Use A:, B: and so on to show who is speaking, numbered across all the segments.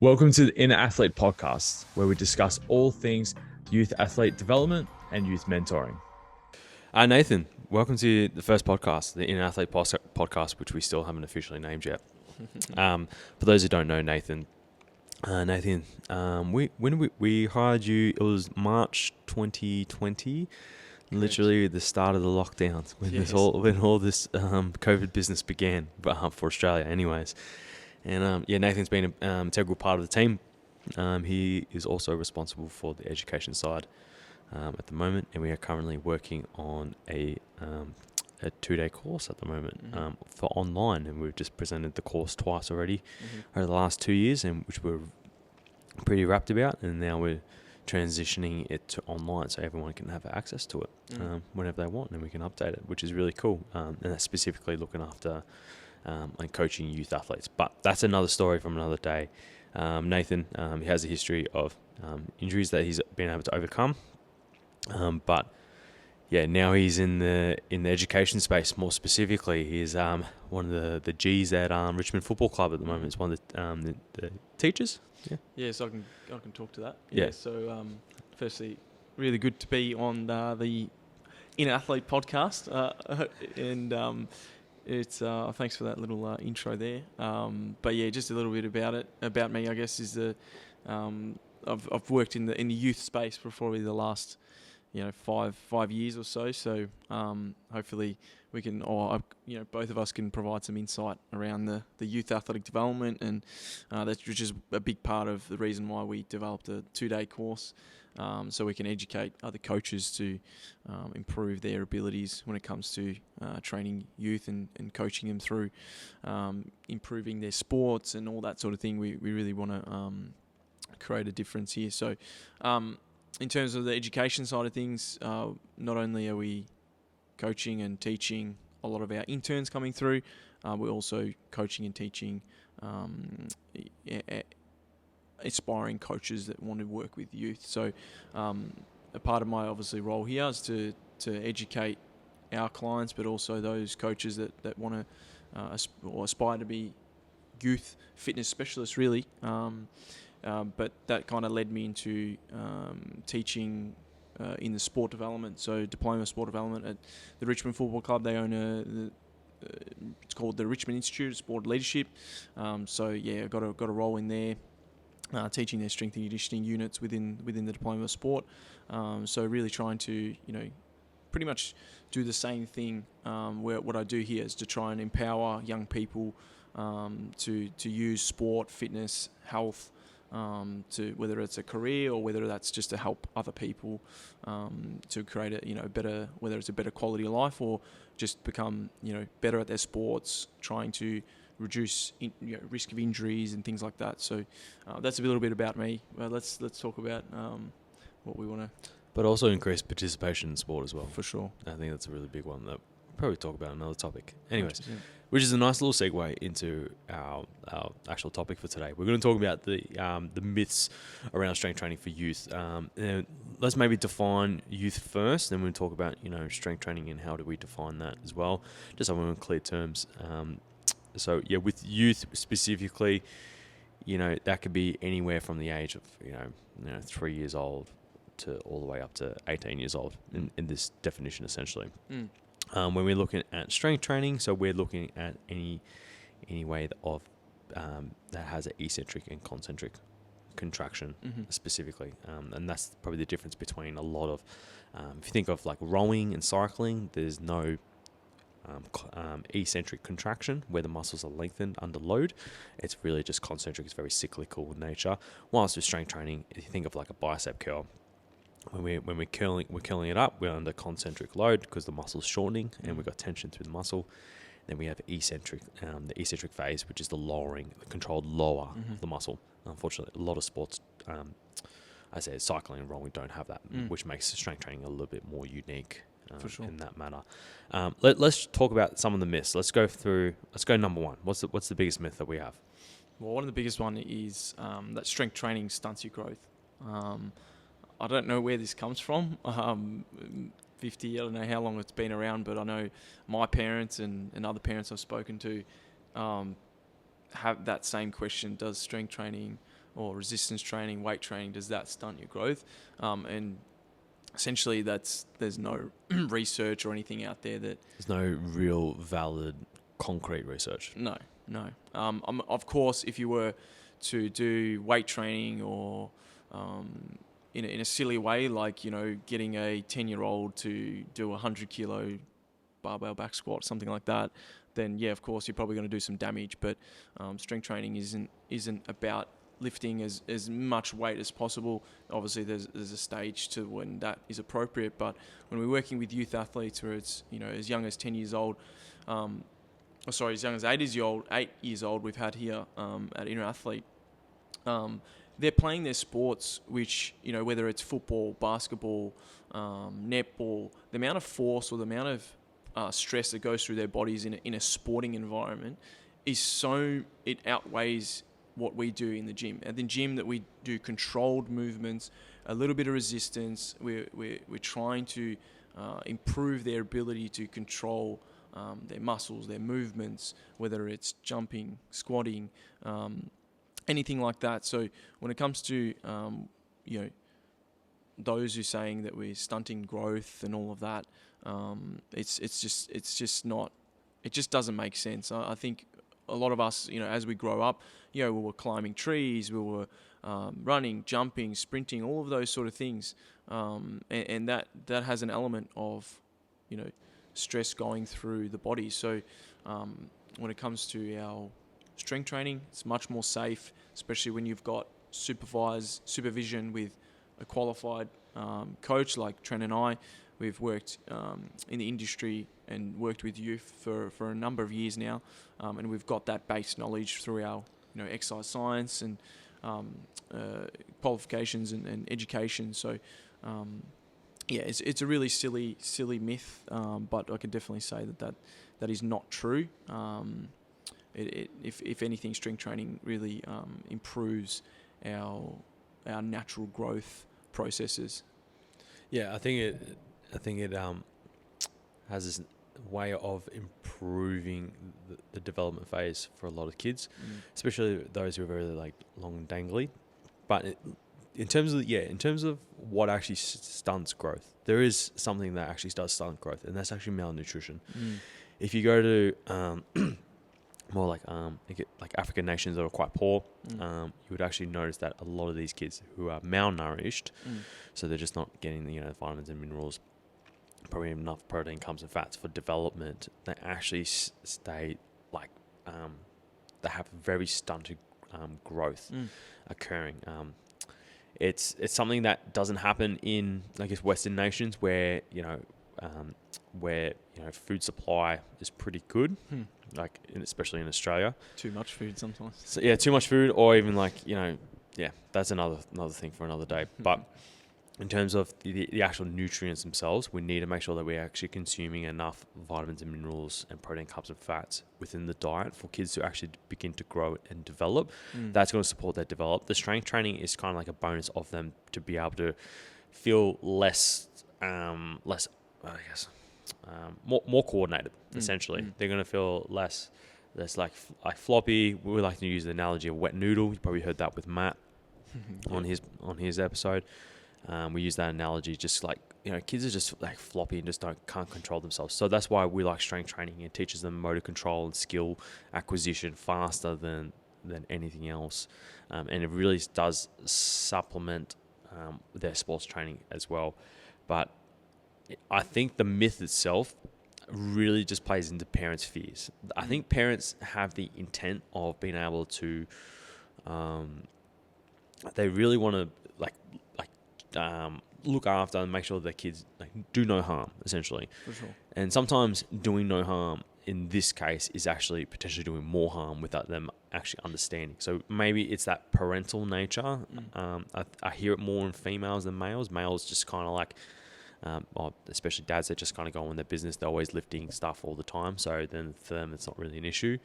A: Welcome to the Inner Athlete Podcast, where we discuss all things youth athlete development and youth mentoring.
B: Nathan, welcome to the first podcast, the Inner Athlete Podcast, which we still haven't officially named yet. For those who don't know Nathan, we hired you, it was March 2020, literally the start of the lockdowns, when all this COVID business began, for Australia anyways. And Nathan's been an integral part of the team. He is also responsible for the education side at the moment, and we are currently working on a 2-day course at the moment for online, and we've just presented the course twice already over the last 2 years, and which we're pretty rapt about, and now we're transitioning it to online so everyone can have access to it whenever they want, and we can update it, which is really cool. And that's specifically looking after and coaching youth athletes. But that's another story from another day. Nathan, he has a history of injuries that he's been able to overcome. But now he's in the education space. More specifically, he's one of the G's at Richmond Football Club at the moment. He's one of the teachers.
C: Yeah, so I can talk to that.
B: Yeah.
C: So firstly, really good to be on the Inner Athlete Podcast, and it's thanks for that little intro there. But yeah, just a little bit about me. I guess is I've worked in the youth space for probably the last 5 years or so. So hopefully we can, both of us can provide some insight around the youth athletic development, and which is a big part of the reason why we developed a 2-day course, so we can educate other coaches to improve their abilities when it comes to training youth and coaching them through improving their sports and all that sort of thing. We really want to create a difference here. So in terms of the education side of things, not only are we coaching and teaching a lot of our interns coming through, we're also coaching and teaching aspiring coaches that want to work with youth. So a part of my obviously role here is to educate our clients, but also those coaches that want to or aspire to be youth fitness specialists, really. But that kind of led me into teaching in the sport development, so diploma sport development at the Richmond Football Club. They own it's called the Richmond Institute of Sport Leadership. I got a role in there, teaching their strength and conditioning units within the diploma of sport. So really trying to pretty much do the same thing. What I do here is to try and empower young people to use sport, fitness, health, to whether it's a career or whether that's just to help other people to create a better, whether it's a better quality of life or just become better at their sports, trying to reduce risk of injuries and things like that. So that's a little bit about me. Let's talk about what we want to.
B: But also increase participation in sport as well.
C: For sure.
B: I think that's a really big one that we'll probably talk about another topic. Anyways,
C: 100%.
B: Which is a nice little segue into our actual topic for today. We're going to talk about the myths around strength training for youth. And let's maybe define youth first, then we'll talk about strength training and how do we define that as well, just so we're in clear terms. With youth specifically, that could be anywhere from the age of 3 years old to all the way up to 18 years old in this definition, essentially. When we're looking at strength training, so we're looking at any way of that has an eccentric and concentric contraction specifically, and that's probably the difference between a lot of if you think of like rowing and cycling, there's no eccentric contraction where the muscles are lengthened under load. It's really just concentric. It's very cyclical in nature. Whilst with strength training, if you think of like a bicep curl, when we're curling it up, we're under concentric load because the muscle's shortening and we've got tension through the muscle. Then we have eccentric, the eccentric phase, which is the controlled lower of the muscle. Unfortunately, a lot of sports, I say cycling and rowing, don't have that, which makes strength training a little bit more unique. For sure. In that matter. Let's talk about some of the myths. Let's go number one. What's the biggest myth that we have?
C: Well, one of the biggest one is that strength training stunts your growth. I don't know where this comes from. 50, I don't know how long it's been around, but I know my parents and other parents I've spoken to have that same question: does strength training or resistance training, weight training, does that stunt your growth? And essentially, there's no research or anything out there that.
B: There's no real valid concrete research.
C: No. Of course, if you were to do weight training or in a silly way, like, getting a 10-year-old to do a 100-kilo barbell back squat, something like that, then yeah, of course, you're probably going to do some damage. But strength training isn't about lifting as much weight as possible. Obviously, there's a stage to when that is appropriate. But when we're working with youth athletes, where it's as young as 10 years old, as young as 8 years old, we've had here at Inner Athlete. They're playing their sports, which, whether it's football, basketball, netball, the amount of force or the amount of stress that goes through their bodies in a sporting environment it outweighs what we do in the gym. At the gym, that we do controlled movements, a little bit of resistance. We're trying to improve their ability to control their muscles, their movements, whether it's jumping, squatting, anything like that. So when it comes to those who are saying that we're stunting growth and all of that, it's just not. It just doesn't make sense. I think a lot of us, as we grow up, we were climbing trees, we were running, jumping, sprinting, all of those sort of things, and that has an element of, stress going through the body. So when it comes to our strength training, it's much more safe, especially when you've got supervision with a qualified coach like Trent and I. We've worked in the industry and worked with youth for a number of years now, and we've got that base knowledge through our exercise science and qualifications and education. So it's a really silly myth, but I can definitely say that is not true. If anything, strength training really improves our natural growth processes.
B: Yeah, I think it has this way of improving the development phase for a lot of kids, especially those who are very long and dangly. But in terms of what actually stunts growth, there is something that actually does stunt growth, and that's actually malnutrition. If you go to more like African nations that are quite poor, you would actually notice that a lot of these kids who are malnourished, so they're just not getting the vitamins and minerals, probably enough protein, carbs, and fats for development. They actually stay they have very stunted growth occurring. It's something that doesn't happen in Western nations where food supply is pretty good, especially in Australia.
C: Too much food sometimes.
B: So yeah, too much food, or even that's another thing for another day. But in terms of the actual nutrients themselves, we need to make sure that we're actually consuming enough vitamins and minerals and protein, carbs, and fats within the diet for kids to actually begin to grow and develop. That's going to support their develop. The strength training is kind of like a bonus of them to be able to feel less, more coordinated. Essentially, they're going to feel less like floppy. We like to use the analogy of wet noodle. You probably heard that with Matt on his episode. We use that analogy, just kids are just floppy and just can't control themselves. So that's why we like strength training. It teaches them motor control and skill acquisition faster than anything else, and it really does supplement their sports training as well. But I think the myth itself really just plays into parents' fears. I think parents have the intent of being able to, they really want to look after and make sure their kids do no harm, essentially.
C: For sure. And
B: sometimes doing no harm in this case is actually potentially doing more harm without them actually understanding. So maybe it's that parental nature. I hear it more in females than males. Males just kind of especially dads that just kind of go on their business. They're always lifting stuff all the time. So then for them, it's not really an issue.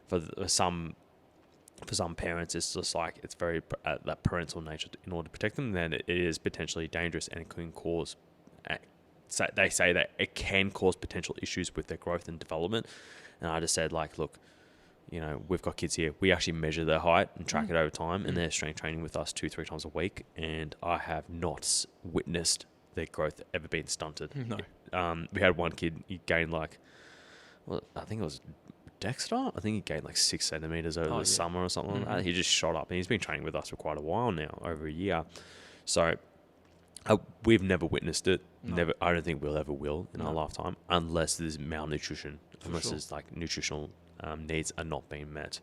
B: For some parents, it's just it's very that parental nature in order to protect them. Then it is potentially dangerous and it can cause. So they say that it can cause potential issues with their growth and development. And I just said look, we've got kids here. We actually measure their height and track it over time, and they're strength training with us 2-3 times a week. And I have not witnessed their growth ever being stunted.
C: No.
B: We had one kid, he gained I think it was Dexter. I think he gained 6 centimeters over the summer or something like that. He just shot up, and he's been training with us for quite a while now, over a year. So we've never witnessed it. No. Never. I don't think we'll ever will in our lifetime, unless there's malnutrition, there's nutritional needs are not being met,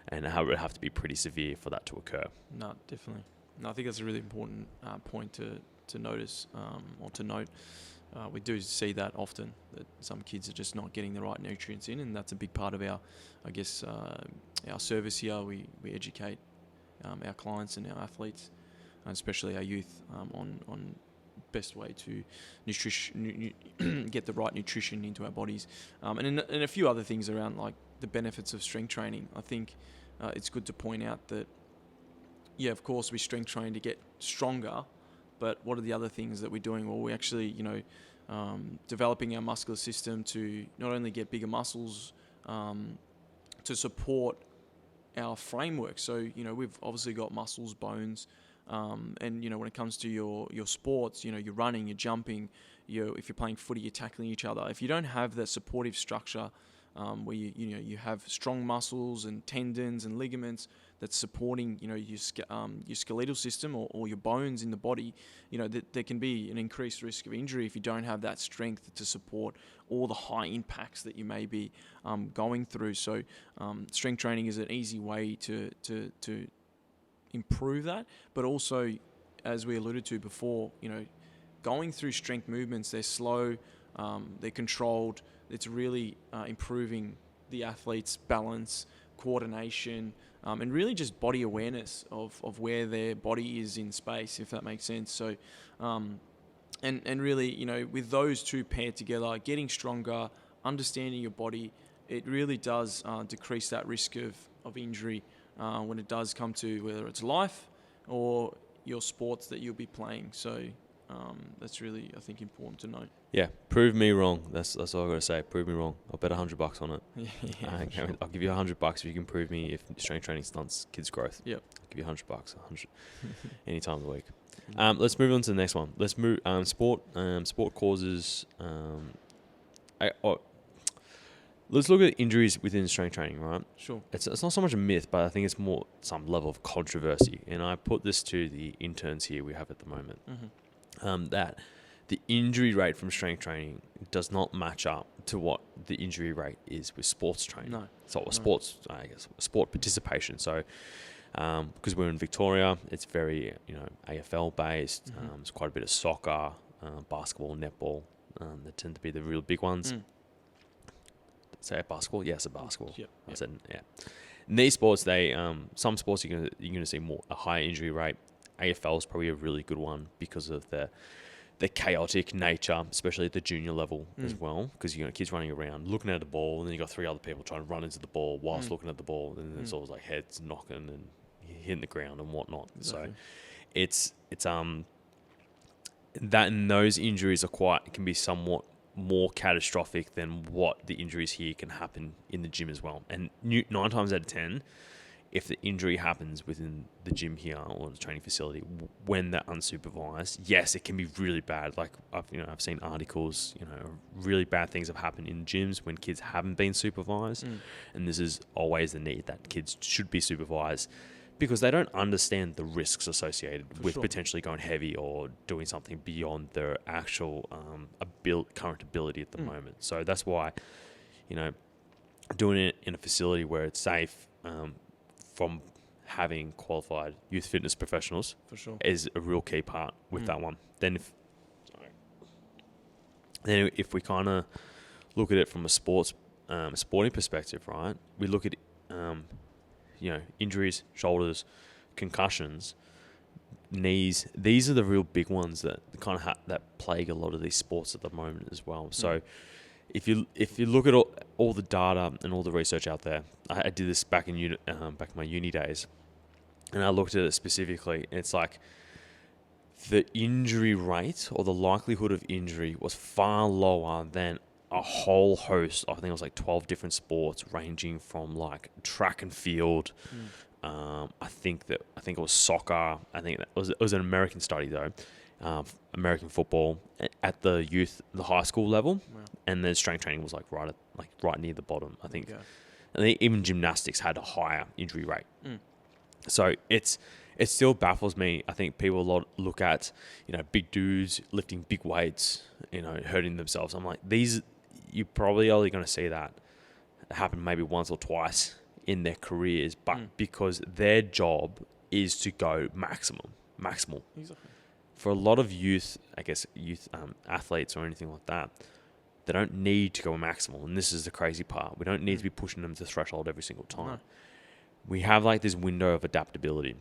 B: and it would have to be pretty severe for that to occur.
C: No, definitely. No, I think that's a really important point to notice or to note. We do see that often, that some kids are just not getting the right nutrients in, and that's a big part of our, our service here. We educate our clients and our athletes, and especially our youth, on best way to get the right nutrition into our bodies, and a few other things around the benefits of strength training. I think it's good to point out that, of course, we strength train to get stronger, but what are the other things that we're doing? Well, we're actually, developing our muscular system to not only get bigger muscles, to support our framework. So, we've obviously got muscles, bones, and, when it comes to your sports, you're running, you're jumping, if you're playing footy, you're tackling each other. If you don't have that supportive structure, where you have strong muscles and tendons and ligaments that's supporting your skeletal system or your bones in the body, there can be an increased risk of injury if you don't have that strength to support all the high impacts that you may be going through. So strength training is an easy way to improve that, but also, as we alluded to before, going through strength movements, they're slow, they're controlled. It's really improving the athlete's balance, coordination, and really just body awareness of where their body is in space, if that makes sense. So, and really, with those two paired together, getting stronger, understanding your body, it really does decrease that risk of injury when it does come to whether it's life or your sports that you'll be playing. So that's really, I think, important to note.
B: Yeah, prove me wrong. That's all I got to say. Prove me wrong. I'll bet $100 on it.
C: Sure.
B: I'll give you $100 if you can prove me if strength training stunts kids' growth.
C: Yep.
B: I'll give you $100 any time of the week. Let's move on to the next one. Let's move sport causes. Let's look at injuries within strength training, right?
C: Sure.
B: It's not so much a myth, but I think it's more some level of controversy. And I put this to the interns here we have at the moment. That the injury rate from strength training does not match up to what the injury rate is with sports training.
C: No.
B: So sports, sport participation. So because we're in Victoria, it's very AFL based. It's quite a bit of soccer, basketball, netball. That tend to be the real big ones. Say basketball? Yes, a basketball.
C: Yep.
B: I said, yeah. In these sports, some sports you're gonna see a higher injury rate. AFL is probably a really good one because of the chaotic nature, especially at the junior level as well. Because kids running around, looking at the ball, and then you got 3 other people trying to run into the ball whilst looking at the ball, and there's always heads knocking and hitting the ground and whatnot. Exactly. So it's that, and those injuries can be somewhat more catastrophic than what the injuries here can happen in the gym as well. And 9 times out of 10, if the injury happens within the gym here or the training facility when they're unsupervised, yes, it can be really bad. I've seen articles, really bad things have happened in gyms when kids haven't been supervised, and this is always the need that kids should be supervised because they don't understand the risks associated with potentially going heavy or doing something beyond their actual current ability at the moment. So that's why, doing it in a facility where it's safe, from having qualified youth fitness professionals is a real key part with that one. Then if we kind of look at it from a sporting perspective, right? We look at injuries, shoulders, concussions, knees. These are the real big ones that kind of that plague a lot of these sports at the moment as well. So if you look at all the data and all the research out there, I did this back in my uni days, and I looked at it specifically. It's the injury rate or the likelihood of injury was far lower than a whole host. I think it was like 12 different sports, ranging from like track and field. I think it was soccer. I think it was an American study though. American football at the high school level, and then strength training was like right near the bottom. I think, and even gymnastics had a higher injury rate. So it still baffles me. I think people look at big dudes lifting big weights, hurting themselves. I'm like, you're probably only going to see that happen maybe once or twice in their careers, but because their job is to go maximal.
C: Exactly.
B: For a lot of youth athletes or anything like that, they don't need to go maximal. And this is the crazy part. We don't need to be pushing them to threshold every single time.
C: No.
B: We have like this window of adaptability.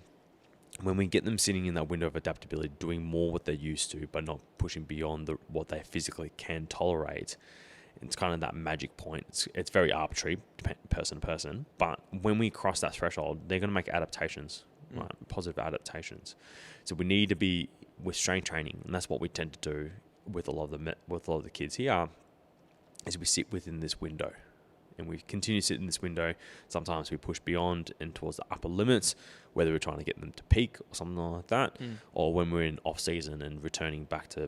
B: When we get them sitting in that window of adaptability, doing more what they're used to, but not pushing beyond what they physically can tolerate, it's kind of that magic point. It's very arbitrary, person to person. But when we cross that threshold, they're going to make adaptations, right? Positive adaptations. So we need to be with strength training, and that's what we tend to do with a lot of the kids here. Is we sit within this window, and we continue to sit in this window. Sometimes we push beyond and towards the upper limits, whether we're trying to get them to peak or something like that, or when we're in off season and returning back to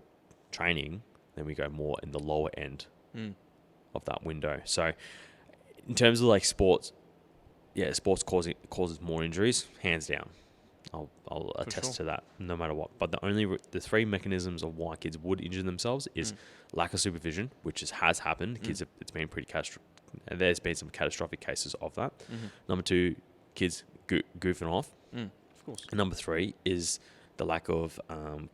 B: training, then we go more in the lower end of that window. So in terms of like sports, sports causes more injuries, hands down. I'll attest to that no matter what. But the three mechanisms of why kids would injure themselves is lack of supervision, which has happened. Kids it's been pretty catastrophic. And there's been some catastrophic cases of that. Number two, kids goofing off.
C: Of course.
B: And number three is the lack of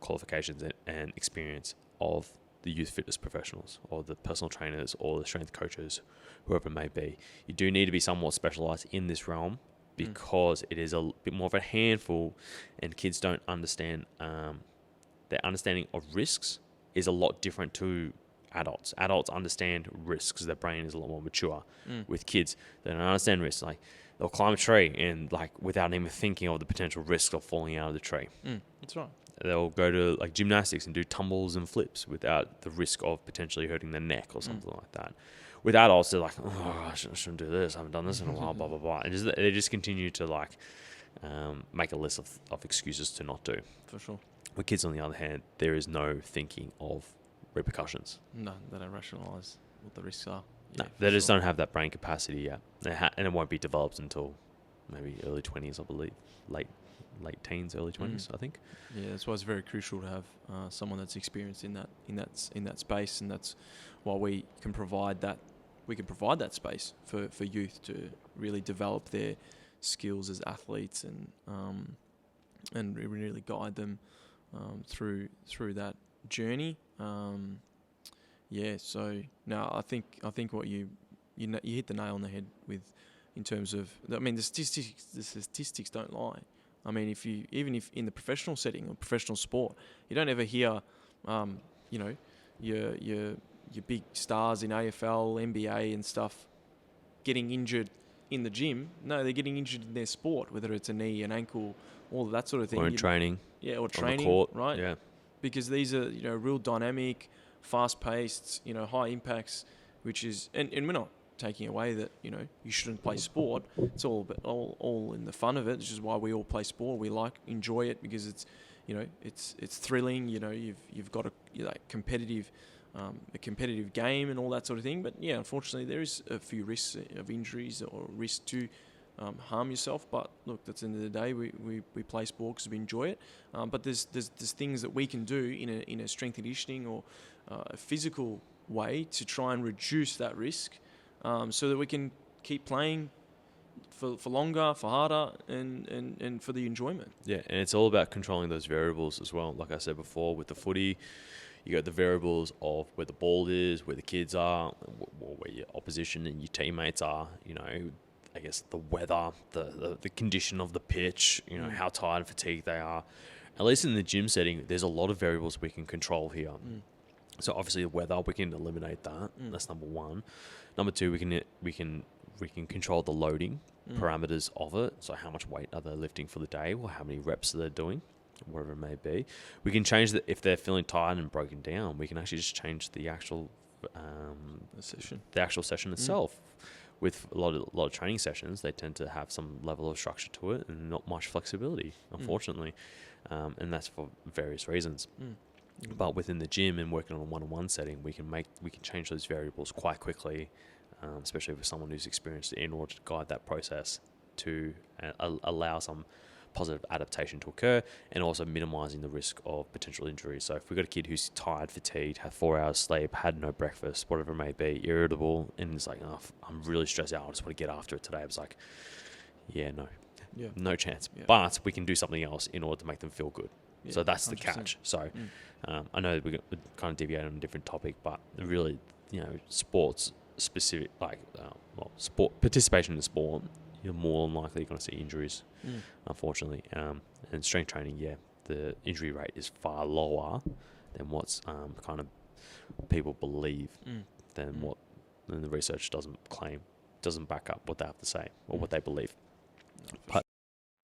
B: qualifications and experience of the youth fitness professionals or the personal trainers or the strength coaches, whoever it may be. You do need to be somewhat specialized in this realm because it is a bit more of a handful, and kids don't understand. Their understanding of risks is a lot different to adults. Adults understand risks. Their brain is a lot more mature. With kids, they don't understand risks. Like, they'll climb a tree and without even thinking of the potential risk of falling out of the tree.
C: That's right.
B: They'll go to gymnastics and do tumbles and flips without the risk of potentially hurting their neck or something like that. With adults, they're like, I shouldn't do this. I haven't done this in a while, blah, blah, blah. And they just continue to make a list of excuses to not do.
C: For sure.
B: With kids, on the other hand, there is no thinking of repercussions.
C: No, they don't rationalise what the risks are.
B: No, they just don't have that brain capacity yet. And it won't be developed until maybe early 20s, I believe. Late teens, early 20s, I think.
C: Yeah, that's why it's very crucial to have someone that's experienced in that space, and that's why we can provide that space for youth to really develop their skills as athletes and really guide them through that journey. So no, I think what you hit the nail on the head with, in terms of, I mean, the statistics don't lie. I mean, even if in the professional setting or professional sport, you don't ever hear, your big stars in AFL, NBA and stuff getting injured in the gym. No, they're getting injured in their sport, whether it's a knee, an ankle, all of that sort of thing.
B: Or in training.
C: Yeah, or training,
B: on the court,
C: right?
B: Yeah.
C: Because these are, real dynamic, fast-paced, high impacts, which is, and we're not taking away that, you shouldn't play sport. It's all in the fun of it, which is why we all play sport. We enjoy it because it's, it's thrilling. You've got a competitive game and all that sort of thing. But yeah, unfortunately, there is a few risks of injuries or risk to harm yourself. But look, that's the end of the day. We play sport because we enjoy it. But there's things that we can do in a strength and conditioning or a physical way to try and reduce that risk, so that we can keep playing for longer, for harder, and for the enjoyment.
B: Yeah, and it's all about controlling those variables as well. Like I said before, with the footy, you got the variables of where the ball is, where the kids are, where your opposition and your teammates are. I guess the weather, the condition of the pitch. How tired and fatigued they are. At least in the gym setting, there's a lot of variables we can control here. So obviously the weather, we can eliminate that. That's number one. Number two, we can control the loading parameters of it. So how much weight are they lifting for the day, or how many reps are they doing, whatever it may be. We can change that if they're feeling tired and broken down. We can actually just change the actual the actual session itself. With a lot of training sessions, they tend to have some level of structure to it and not much flexibility, unfortunately, and that's for various reasons. But within the gym and working on a one-on-one setting, we can change those variables quite quickly, especially with someone who's experienced, in order to guide that process to allow some positive adaptation to occur, and also minimizing the risk of potential injury. So if we've got a kid who's tired, fatigued, had 4 hours sleep, had no breakfast, whatever it may be, irritable, and it's like, oh, I'm really stressed out, I just want to get after it today. It's like, no chance. Yeah. But we can do something else in order to make them feel good. Yeah, so that's 100%. The catch. So I know we're kind of deviating on a different topic, but really, sports specific, sport participation in sport, you're more than likely going to see injuries, unfortunately. And strength training, the injury rate is far lower than what's kind of people believe, than the research doesn't back up what they have to say or what they believe. But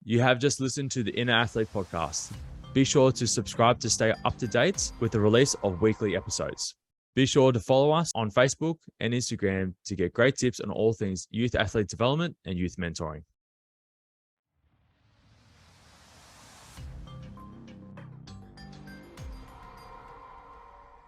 A: you have just listened to the Inner Athlete podcast. Be sure to subscribe to stay up to date with the release of weekly episodes. Be sure to follow us on Facebook and Instagram to get great tips on all things youth athlete development and youth mentoring.